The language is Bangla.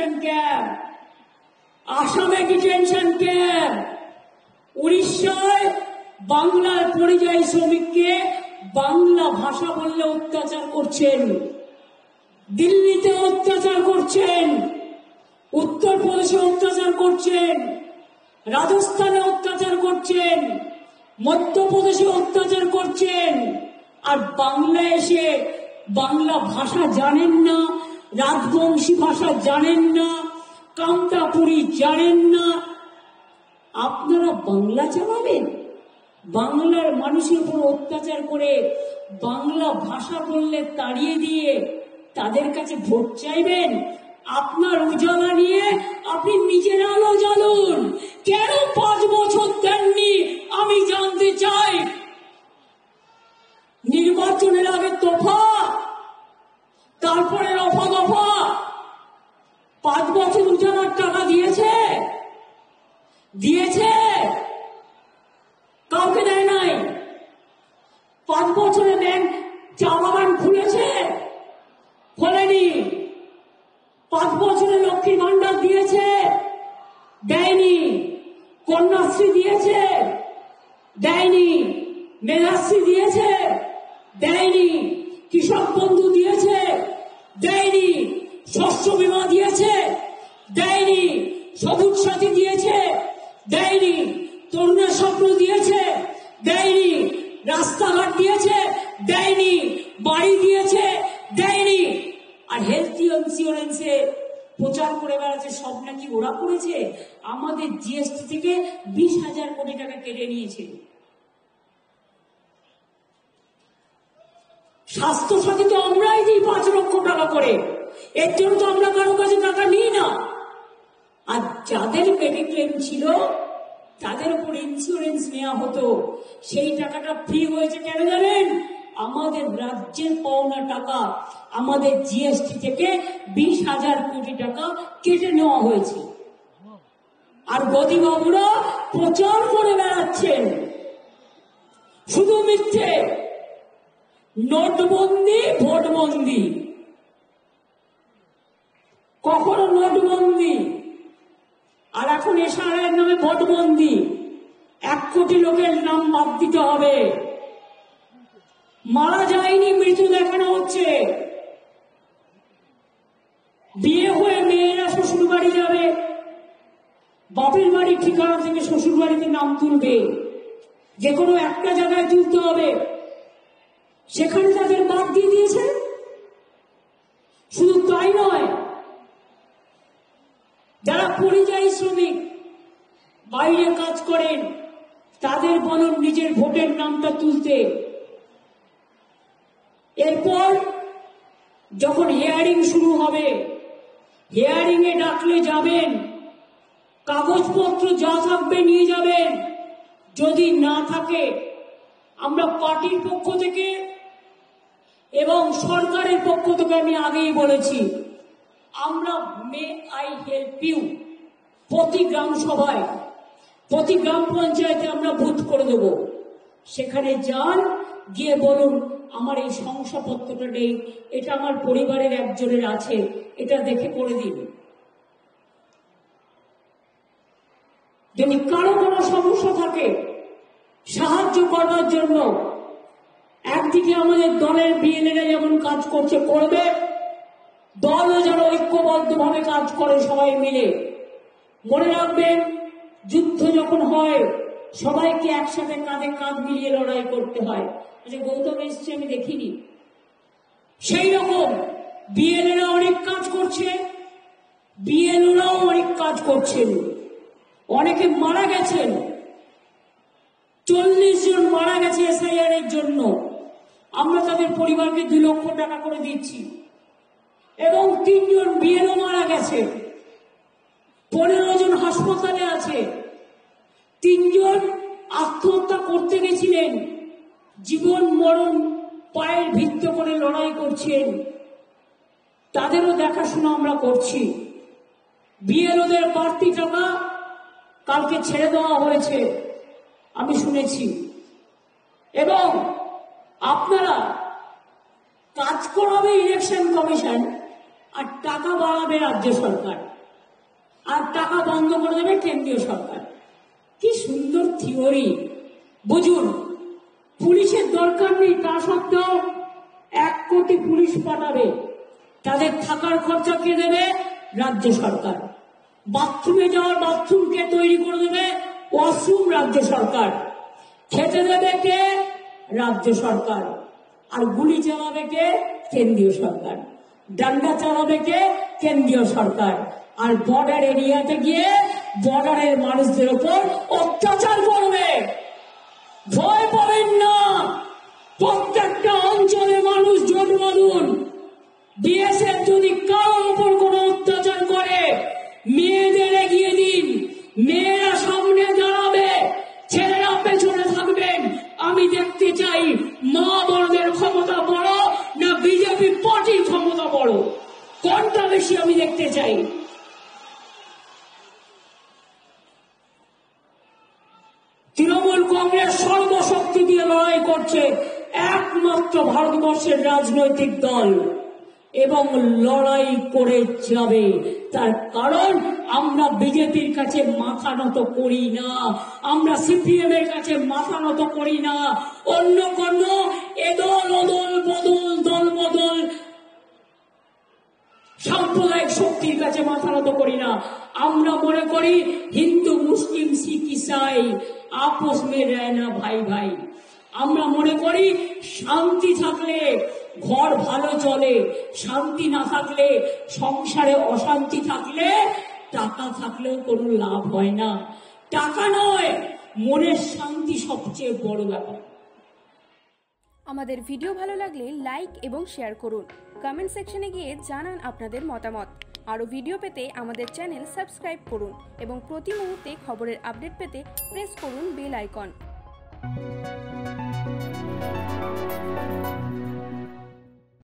ডিটেনশন ক্যাম্প, আসামে ডিটেনশন ক্যাম্প, উড়িষ্যায় বাংলার পরিযায়ী শ্রমিককে বাংলা ভাষা বললে অত্যাচার করছেন, দিল্লিতে অত্যাচার করছেন, উত্তরপ্রদেশে অত্যাচার করছেন, রাজস্থানে অত্যাচার করছেন, মধ্যপ্রদেশে অত্যাচার করছেন, আর বাংলায় এসে বাংলা ভাষা জানেন না, রাজবংশী ভাষা জানেন না, কামতাপুরী জানেন না, আপনারা বাংলা চালাবেন? বাংলার মানুষের উপর অত্যাচার করে বাংলা ভাষা বললে তাড়িয়ে দিয়ে তাদের কাছে ভোট চাইবেন? আপনার উজালা নিয়ে আপনি নিজের আলো জ্বালুন। কেন 5 বছর দেননি আমি জানতে চাই। নির্বাচনের আগে তোফা, তারপরে রফা দফা। 5 বছর উজালার টাকা দিয়েছে? দিয়েছে? কাউকে দেয় নাই। 5 বছরে ব্যাংক চা বাগান খুলেছে? খোলেনি। 5 বছরে লক্ষ্মীর ভান্ডার দিয়েছে? দেয়নি। কন্যাশ্রী দিয়েছে? দেয়নি। মেধাশ্রী দিয়েছে? দেয়নি। কৃষক বন্ধু দিয়েছে? দেয়নি। শস্য বীমা দিয়েছে? দেয়নি। সবুজ সাথী দিয়েছে? দেয়নি। তরুণের স্বপ্ন দিয়েছে? দেয়নি। রাস্তাঘাট দিয়েছে? দেয়নি। বাড়ি দিয়েছে? দেয়নি। আর হেলথ ইন্স্যুরেন্সে প্রচার করে বেড়াচ্ছে সব নাকি ওরা করেছে। আমাদের জিএসটি থেকে 20,000 কোটি টাকা কেটে নিয়েছে। স্বাস্থ্য সাথী তো আমরাই দিই 5 লক্ষ টাকা করে, এর জন্য তো আমরা কারো কাছে টাকা নিই না। আর যাদের মেডিক্লেম ছিল তাদের উপর ইন্স্যুরেন্স নেওয়া হতো, সেই টাকাটা ফ্রি হয়েছে কেন জানেন? আমাদের রাজ্যের পাওনা টাকা আমাদের জিএসটি থেকে 20,000 কোটি টাকা কেটে নেওয়া হয়েছে। আর গদিবাবুরা প্রচার করে বেড়াচ্ছেন শুধু মিথ্যে। নোটবন্দি, ভোটবন্দি। কখনো নোটবন্দি, আর এখন এসআরআইয়ের নামে ভোটবন্দি। 1 কোটি লোকের নাম বাদ দিতে হবে। মারা যায়নি, মৃত্যু দেখানো হচ্ছে। বিয়ে হয়ে মেয়েরা শ্বশুর বাড়ি যাবে, বাপের বাড়ির ঠিকানা থেকে শ্বশুর বাড়িতে নাম তুলবে, যে কোনো একটা জায়গায় তুলতে হবে, সেখানে তাদের বাদ দিয়ে দিয়েছে। শুধু তাই নয়, যারা পরিযায়ী শ্রমিক বাইরে কাজ করেন তাদের বলুন নিজের ভোটের নামটা তুলতে। এরপর যখন হিয়ারিং শুরু হবে, হিয়ারিং এ ডাকলে যাবেন, কাগজপত্র যা থাকবে নিয়ে যাবেন। যদি না থাকে আমরা পার্টির পক্ষ থেকে এবং সরকারের পক্ষ থেকে, আমি আগেই বলেছি, আমরা মে আই হেল্প ইউ প্রতি গ্রাম সভায়, প্রতি গ্রাম পঞ্চায়েতে আমরা বুথ করে দেব। সেখানে যান, গিয়ে বলুন আমার এই শংসাপত্রটা নেই, এটা আমার পরিবারের একজনের আছে, এটা দেখে করে দিন। যদি কারো কোনো সমস্যা থাকে সাহায্য করার জন্য, একদিকে আমাদের দলের বিএলএরা যেমন কাজ করছে করবে, দলও যেন ঐক্যবদ্ধভাবে কাজ করে সবাই মিলে। মনে রাখবেন, যুদ্ধ যখন হয় সবাইকে একসাথে কাঁধে কাঁধ মিলিয়ে লড়াই করতে হয়। গৌতম এসছে আমি দেখিনি, সেই রকম বিএলএরা অনেক কাজ করছে, বিএলওরাও অনেক কাজ করছেন। অনেকে মারা গেছেন, 40 জন মারা গেছে এসআইআর এর জন্য। আমরা তাদের পরিবারকে 2 লক্ষ টাকা করে দিচ্ছি। এবং 3 জন বিএলও মারা গেছে, 15 জন হাসপাতালে আছে, 3 জন আত্মহত্যা করতে গেছিলেন, জীবন মরণ পায়ের ভিত্তি করে লড়াই করছেন, তাদেরও দেখাশোনা আমরা করছি। বিএলওদের বাড়তি টাকা কালকে ছেড়ে দেওয়া হয়েছে আমি শুনেছি। এবং আপনারা কাজ করাবে ইলেকশন কমিশন আর টাকা বাড়াবে রাজ্য সরকার। আর টাকা বন্ধ করে দেবে কেন্দ্রীয় সরকার। কি সুন্দর থিওরি! বুঝুন, পুলিশের দরকার নেই, তা সত্ত্বেও 1 কোটি পুলিশ পাঠাবে। তাদের থাকার খরচা কে দেবে? রাজ্য সরকার। বাথরুমে যাওয়ার বাথরুম কে তৈরি করে দেবে? ওয়াশরুম রাজ্য সরকার। খেতে দেবে কে? রাজ্য সরকার। আর গুলি চালাবে কে? কেন্দ্রীয় সরকার। ডান্ডা চালাবে কে? কেন্দ্রীয় সরকার। আর বর্ডার এরিয়াতে গিয়ে বর্ডারের মানুষদের উপর অত্যাচার করবে। ভয় পাবেন না, প্রত্যেকটা অঞ্চলে মানুষ জোট বাঁধুন। বিএসএফ যদি কারোর উপর কোনো অত্যাচার করে, মেয়েদের এগিয়ে দিন, মেয়েরা সামনে দাঁড়াবে, ছেলেরা পেছনে থাকবেন। আমি দেখতে চাই মা বড়দের ক্ষমতা বড় না বিজেপি পার্টির ক্ষমতা বড়, কোনটা বেশি আমি দেখতে চাই। তৃণমূল কংগ্রেস সর্বশক্তি দিয়ে লড়াই করছে, একমাত্র ভারতবর্ষের রাজনৈতিক দল, এবং লড়াই করে যাবে। তার কারণ আমরা বিজেপির কাছে মাথা নত করি না, আমরা সিপিএম এর কাছে মাথা নত করি না, অন্য কোন এদল ওদল বদল দল বদল সাম্প্রদায়িক শক্তির কাছে মাথা নত করি না। আমরা মনে করি হিন্দু মুসলিম শিখ ইসাই আপস মে রয় না ভাই ভাই। আমরা মনে করি শান্তি থাকলে ঘর ভালো চলে, শান্তি না থাকলে, সংসারে অশান্তি থাকলে, টাকা থাকলেও কোনো লাভ হয় না। টাকা নয়, মনের শান্তি সবচেয়ে বড় ব্যাপার। আমাদের ভিডিও ভালো লাগলে লাইক এবং শেয়ার করুন। কমেন্ট সেকশনে গিয়ে জানান আপনাদের মতামত। আরও ভিডিও পেতে আমাদের চ্যানেল সাবস্ক্রাইব করুন এবং প্রতি মুহূর্তে খবরের আপডেট পেতে প্রেস করুন বেল আইকন।